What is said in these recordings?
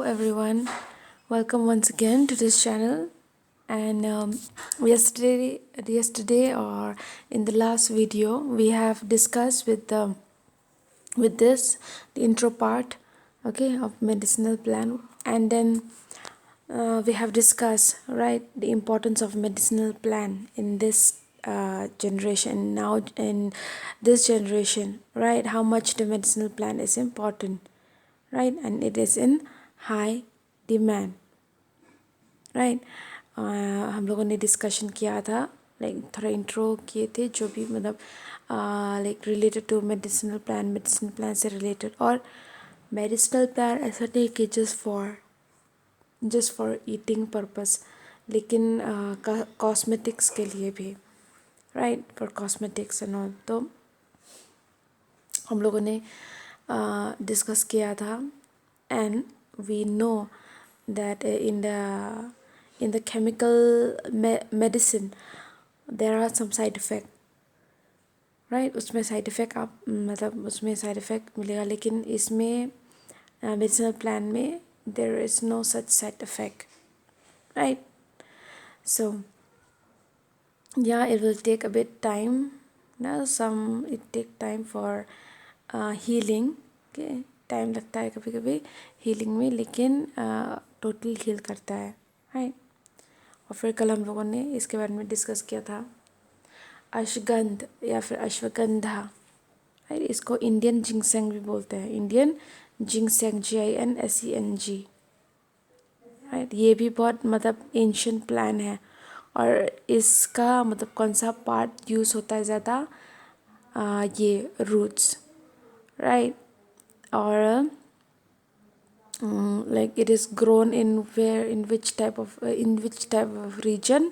everyone, welcome once again to this channel. And yesterday or in the last video, we have discussed with this the intro part, okay, of medicinal plan, and then we have discussed right the importance of medicinal plan in this generation now in this generation, right? How much the medicinal plan is important, right? And it is in high demand, right हम लोगों ने discussion किया था like थोड़ा intro किए थे जो भी मतलब like related to medicinal plant से रिलेटेड और मेडिसिनल प्लान ऐसा नहीं कि जस्ट फॉर ईटिंग पर्पस लेकिन कॉस्मेटिक्स के लिए भी right for cosmetics and all तो हम लोगों ने डिस्कस किया था and we know that in the chemical medicine there are some side effect, right? उसमें side effect आप मतलब उसमें side effect मिलेगा लेकिन इसमें medicinal plan में there is no such side effect, right? So yeah, it will take a bit time, it take time for healing, okay? Time लगता है कभी कभी हीलिंग में लेकिन टोटल हील करता है, राइट। और फिर कल हम लोगों ने इसके बारे में डिस्कस किया था अश्वगंध या फिर अश्वगंधा, राइट। इसको इंडियन जिंगसेंग भी बोलते हैं, इंडियन जिंगसेंग GINSENG, राइट। ये भी बहुत मतलब एंशियंट प्लान है और इसका मतलब कौन सा पार्ट यूज़ होता है ज़्यादा, ये रूट्स, राइट। और like it is grown in which type of region,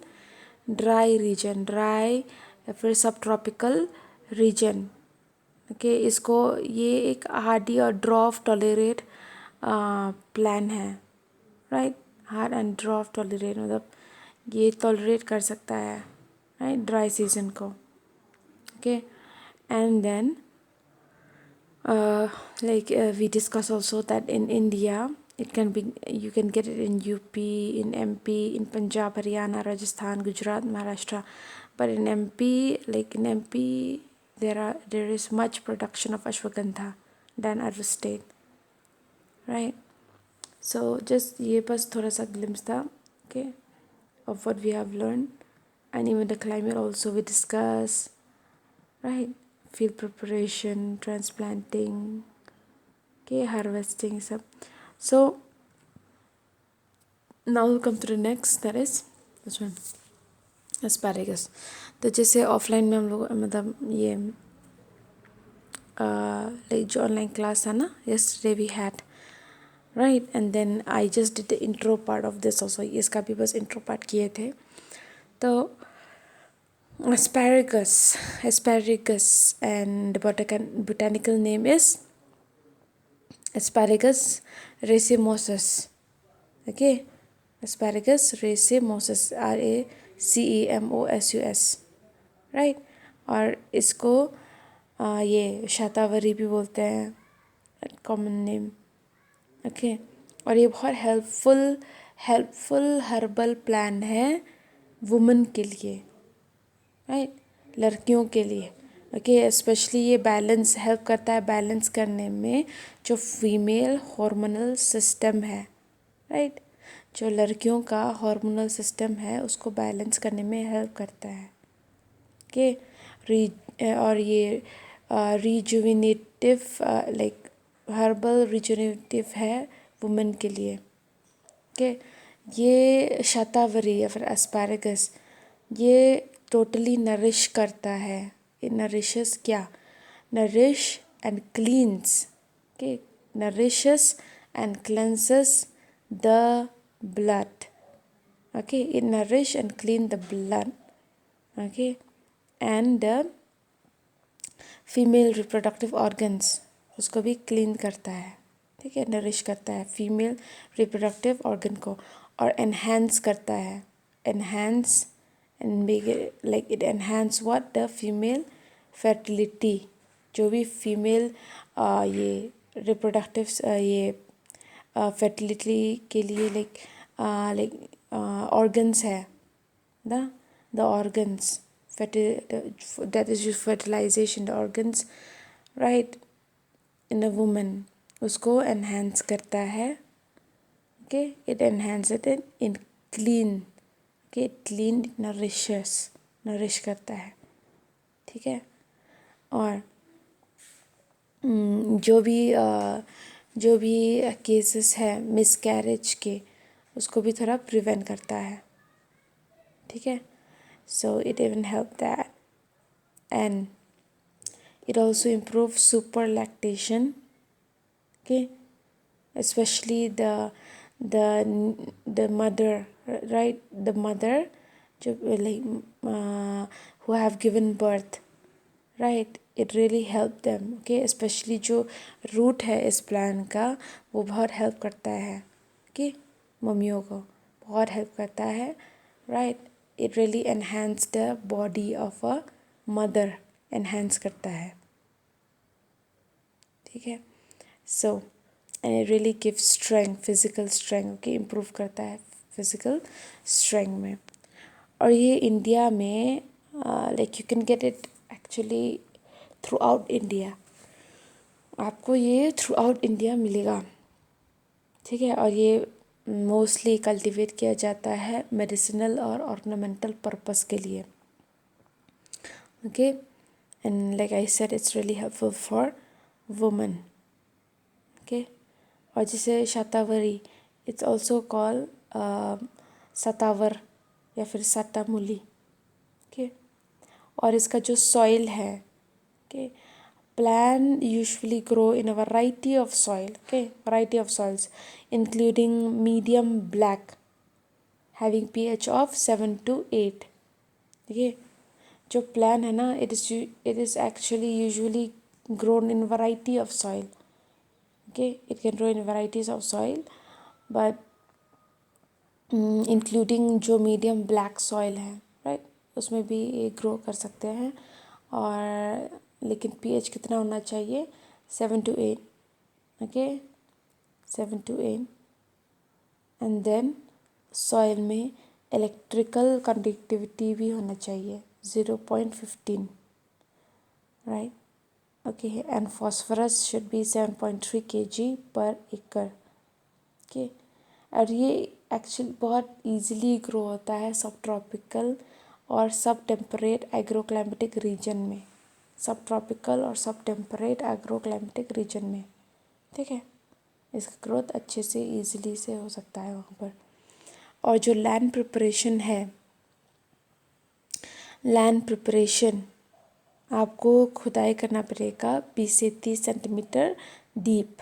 dry या फिर सब ट्रॉपिकल रीजन, ओके। इसको ये एक हार्डी और ड्रॉफ टॉलरेट प्लान है, right. Hard and drought tolerant मतलब ये टॉलरेट कर सकता है, राइट, ड्राई सीजन को, okay. And then we discuss also that in India you can get it in UP, in MP, in Punjab, Haryana, Rajasthan, Gujarat, Maharashtra, but in MP there is much production of ashwagandha than other state, right? So just ये बस थोड़ा सा glimpse था, okay, of what we have learned. And even the climate also we discuss, right? Field preparation, transplanting, okay, harvesting सब. So now we'll come to the next, that is this one, asparagus. तो जैसे offline में हम लोग मतलब ये like जो online class था ना, yesterday we had, right, and then I just did the intro part of this also. इसका भी बस intro part किए थे. तो asparagus and the botanical name is Asparagus racemosus, okay. Asparagus racemosus, RACEMOSUS, right. और इसको ये शतावरी भी बोलते हैं, कॉमन नेम, ओके। और ये बहुत हेल्पफुल हर्बल प्लान है वुमेन के लिए, राइट, लड़कियों के लिए, ओके। स्पेशली ये हेल्प करता है बैलेंस करने में जो फीमेल हार्मोनल सिस्टम है, राइट। जो लड़कियों का हार्मोनल सिस्टम है उसको बैलेंस करने में हेल्प करता है, ओके। और ये रिजुविनेटिव लाइक हर्बल रिजुविनेटिव है वुमेन के लिए, ओके। ये शतावरी या फिर एस्पैरागस ये टोटली नरिश करता है, it nourishes क्या, nourish and cleans, okay, nourishes and cleanses the blood, okay, it nourish and clean the blood, okay, and the female reproductive organs उसको भी क्लीन करता है, ठीक है, नरिश करता है फीमेल रिप्रोडक्टिव ऑर्गन को, और एनहांस करता है, enhance and make it like it enhance what the female fertility, जो भी फीमेल ये रिप्रोडक्टिव ये फर्टिलिटी के लिए लाइक ऑर्गन्स है ना, the organs that is just fertilization, the organs right in a woman, उसको enhance करता है. Okay, it enhances it in clean. Okay, clean nourish करता है. ठीक है. और जो भी केसेस है मिसकैरेज के, उसको भी थोड़ा प्रिवेंट करता है. ठीक है. So it even help that, and it also improves super lactation. Okay, especially the mother, right, the mother who have given birth, right, it really help them. Okay, especially जो root है इस plan का वो बहुत help करता है. okay, मम्मियों को बहुत हेल्प करता है. right, it really enhance the body of a mother, enhance करता है. ठीक है. so and it really gives strength, physical strength. okay, improve करता है physical strength में. और ये इंडिया में like you can get it actually throughout India. आपको ये throughout India मिलेगा. ठीक है. और ये मोस्टली कल्टीवेट किया जाता है मेडिसिनल और ऑर्नामेंटल पर्पस के लिए. Okay, and like I said it's really helpful for women. Okay, और जैसे शतावरी, इट्स ऑल्सो कॉल सतावर या फिर सतामुली. ओके, और इसका जो सॉइल है, okay, plant usually grow in a variety of soil. Okay, variety of soils including medium black having pH of 7 to 8. okay, जो plant है ना, it is actually usually grown in variety of soil. okay, it can grow in varieties of soil, but including जो medium black soil है, right, उसमें भी ये grow कर सकते हैं. और लेकिन pH कितना होना चाहिए? 7 to 8. Okay, 7 to 8. And then soil में इलेक्ट्रिकल कंडक्टिविटी भी होना चाहिए 0.15. Right. Okay, and phosphorus should be 7.3 kg per acre. Okay, और ये एक्चुअली बहुत इजीली ग्रो होता है सब ट्रॉपिकल और सब टेम्परेट एग्रोक्लाइमेटिक रीजन में. सब ट्रॉपिकल और सब टेम्परेट एग्रोक्लाइमेटिक रीजन में. ठीक है. इसका ग्रोथ अच्छे से इजीली से हो सकता है वहाँ पर. और जो लैंड प्रिपरेशन है, लैंड प्रिपरेशन आपको खुदाई करना पड़ेगा 20 से 30 centimetre deep.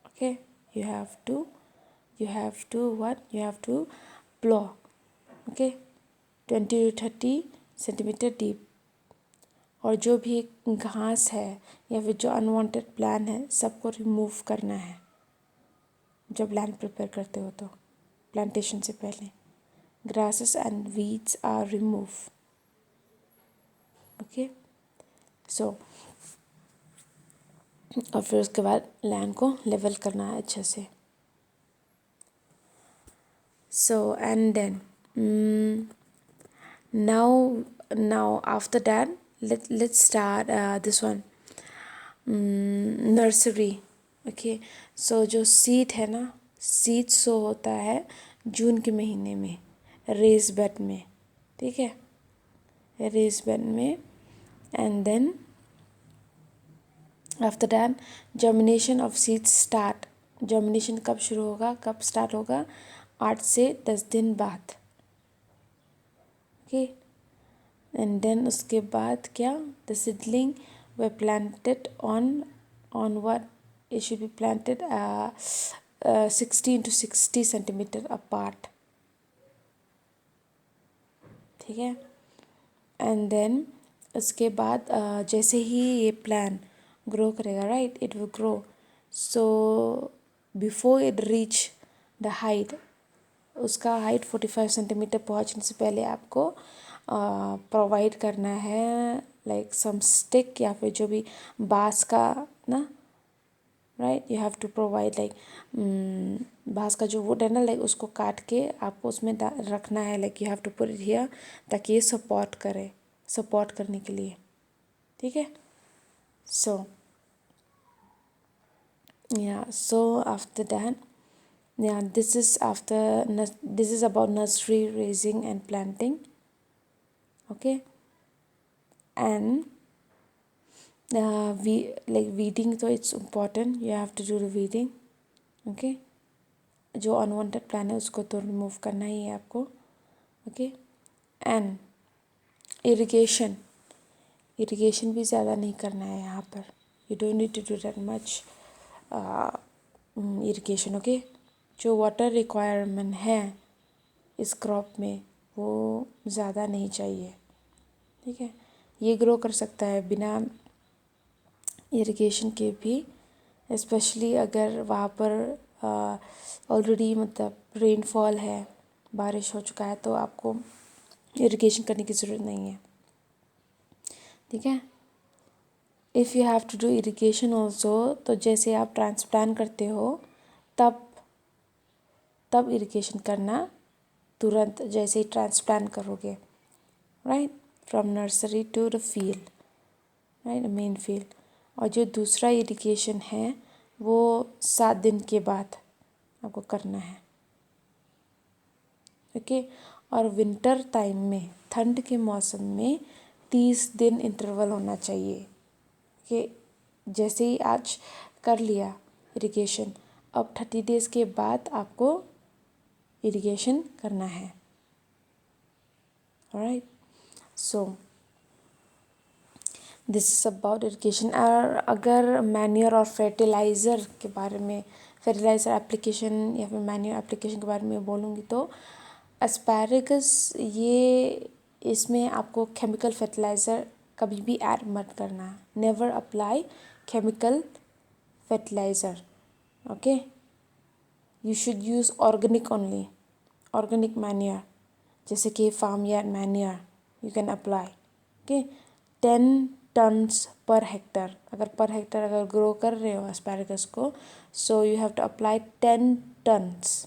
Okay, you have to plow. okay, 20 to 30 centimetre deep. और जो भी घास है या फिर जो अनवांटेड प्लांट है सबको रिमूव करना है जब लैंड प्रिपेयर करते हो. तो प्लांटेशन से पहले grasses and weeds are remove. Okay, so और फिर उसके बाद लैंड को लेवल करना है अच्छे से. So and then now after that let's start this one, nursery. Okay, so जो सीड है ना, सीड सो होता है जून के महीने में रेस बेड में. ठीक है, रेस बेड में. And then after that germination of seeds start. Germination कब शुरू होगा, कब स्टार्ट होगा? 8 से 10 दिन बाद. ओके, एंड देन उसके बाद क्या, the seedling way planted on what, it should be planted 16 to 60 centimetre apart. ठीक है. एंड देन उसके बाद जैसे ही ये प्लांट ग्रो करेगा, right, it will grow. So before it reach the height, उसका हाइट 45 सेंटीमीटर पहुंचने से पहले आपको प्रोवाइड करना है लाइक सम स्टिक या फिर जो भी बांस का ना, right. You have to provide like बांस का जो वुड है ना, लाइक उसको काट के आपको उसमें रखना है, like you have to put it here ताकि ये सपोर्ट करे, सपोर्ट करने के लिए, ठीक है। सो yeah, so after that, yeah, this is this is about nursery raising and planting, okay. And we like weeding, so it's important, you have to do the weeding, okay. जो unwanted plan है उसको तो remove करना ही है आपको, okay. And irrigation, irrigation भी ज़्यादा नहीं करना है यहाँ पर, you don't need to do that much irrigation, okay. जो वाटर रिक्वायरमेंट है इस क्रॉप में वो ज़्यादा नहीं चाहिए, ठीक है। ये ग्रो कर सकता है बिना इरिगेशन के भी, स्पेशली अगर वहाँ पर ऑलरेडी मतलब रेनफॉल है, बारिश हो चुका है, तो आपको इरिगेशन करने की ज़रूरत नहीं है, ठीक है। If you have to do irrigation also, तो जैसे आप ट्रांसप्लांट करते हो तब इरिगेशन करना, तुरंत जैसे ही ट्रांसप्लांट करोगे, right, from nursery to the field, right, main field. और जो दूसरा इरिगेशन है वो 7 दिन के बाद आपको करना है, ओके। और विंटर टाइम में, ठंड के मौसम में 30 दिन इंटरवल होना चाहिए, कि जैसे ही आज कर लिया इरिगेशन, अब 30 डेज़ के बाद आपको इरिगेशन करना है, alright. So this is about irrigation. और अगर मैन्योर और फर्टिलाइज़र के बारे में, फर्टिलाइज़र एप्लीकेशन या फिर मैन्योर एप्लीकेशन के बारे में बोलूँगी तो एस्पैरेगस, ये इसमें आपको केमिकल फर्टिलाइज़र कभी भी ऐड मत करना, never apply chemical fertiliser, okay. You should use organic only, organic manure, जैसे कि farm yard manure you can apply, okay. 10 tons per hectare, अगर पर हेक्टर अगर ग्रो कर रहे हो एस्पैरेगस को, so you have to apply 10 tons,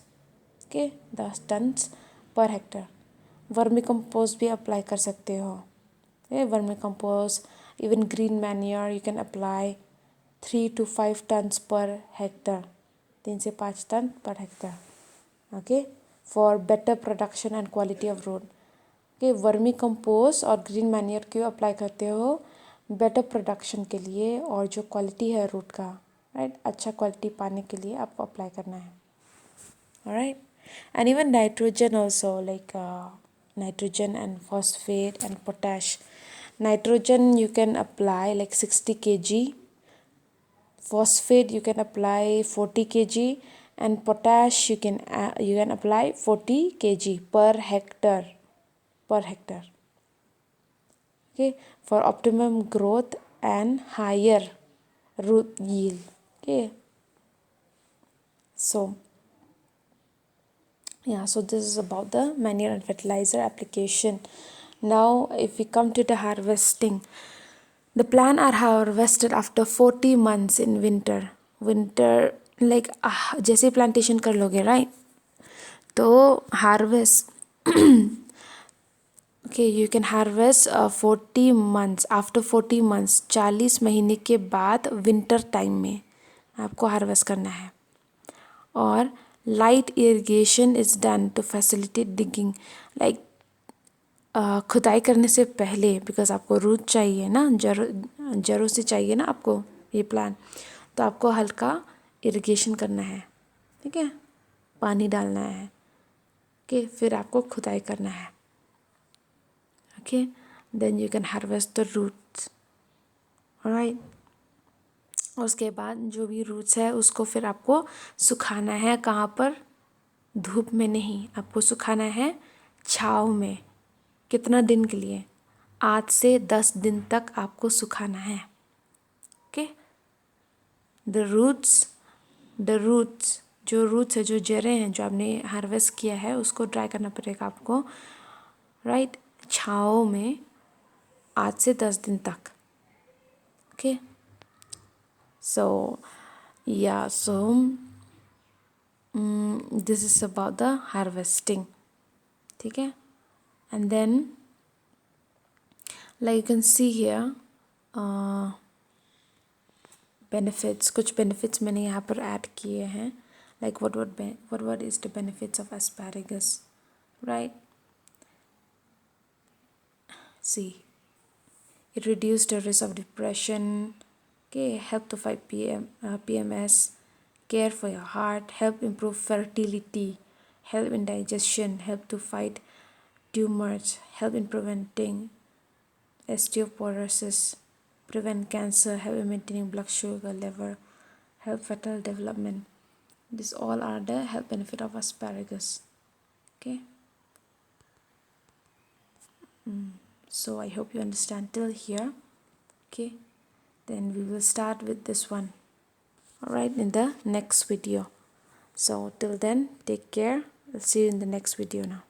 okay, 10 tons per hectare. Vermicompost भी apply कर सकते हो, vermicompost, even green manure you can apply 3 to 5 tons per hectare, 3 से 5 ton per hectare, okay, for better production and quality of root, okay. Vermicompost और green manure क्यों apply करते हो? Better production के लिए, और जो quality है रूट का, राइट, अच्छा क्वालिटी पाने के लिए आपको अप्लाई करना है, alright. And even nitrogen also, like nitrogen and phosphate and potash. Nitrogen you can apply like 60 kg, phosphate you can apply 40 kg, and potash you can apply 40 kg per hectare, okay, for optimum growth and higher root yield, okay. So yeah, so this is about the manure and fertilizer application. Now if we come to the harvesting, the plant are harvested after 40 months in winter like जैसे plantation कर लोगे, right, तो harvest okay, you can harvest 40 months, after 40 months, 40 महीने के बाद winter time में आपको harvest करना है। और light irrigation is done to facilitate digging, like खुदाई करने से पहले, बिकॉज आपको रूट चाहिए ना, जड़ों से चाहिए ना आपको ये प्लांट, तो आपको हल्का इरिगेशन करना है, ठीक है, पानी डालना है, ओके, फिर आपको खुदाई करना है, okay, then you can harvest the roots, alright. और उसके बाद जो भी रूट्स है उसको फिर आपको सुखाना है, कहाँ पर? धूप में नहीं, आपको सुखाना है छाँव में। कितना दिन के लिए? 8 से 10 दिन तक आपको सुखाना है, ओके। द रूट्स जो रूट्स है, जो जड़ें हैं, जो आपने हार्वेस्ट किया है, उसको ड्राई करना पड़ेगा आपको, राइट, छाँव में 8 से 10 दिन तक, okay. So Yeah, so this is about the harvesting. ठीक है? And then like you can see here, benefits, कुछ benefits मैंने यहाँ पर add किए हैं. Like what is the benefits of asparagus, right? See, it reduced the risk of depression. Okay, help to fight PMS, care for your heart, help improve fertility, help in digestion, help to fight tumors, help in preventing osteoporosis, prevent cancer, help in maintaining blood sugar level, help fetal development. These all are the health benefit of asparagus. Okay. So I hope you understand till here. Okay. Then we will start with this one. Alright, in the next video. So till then, take care. I'll see you in the next video now.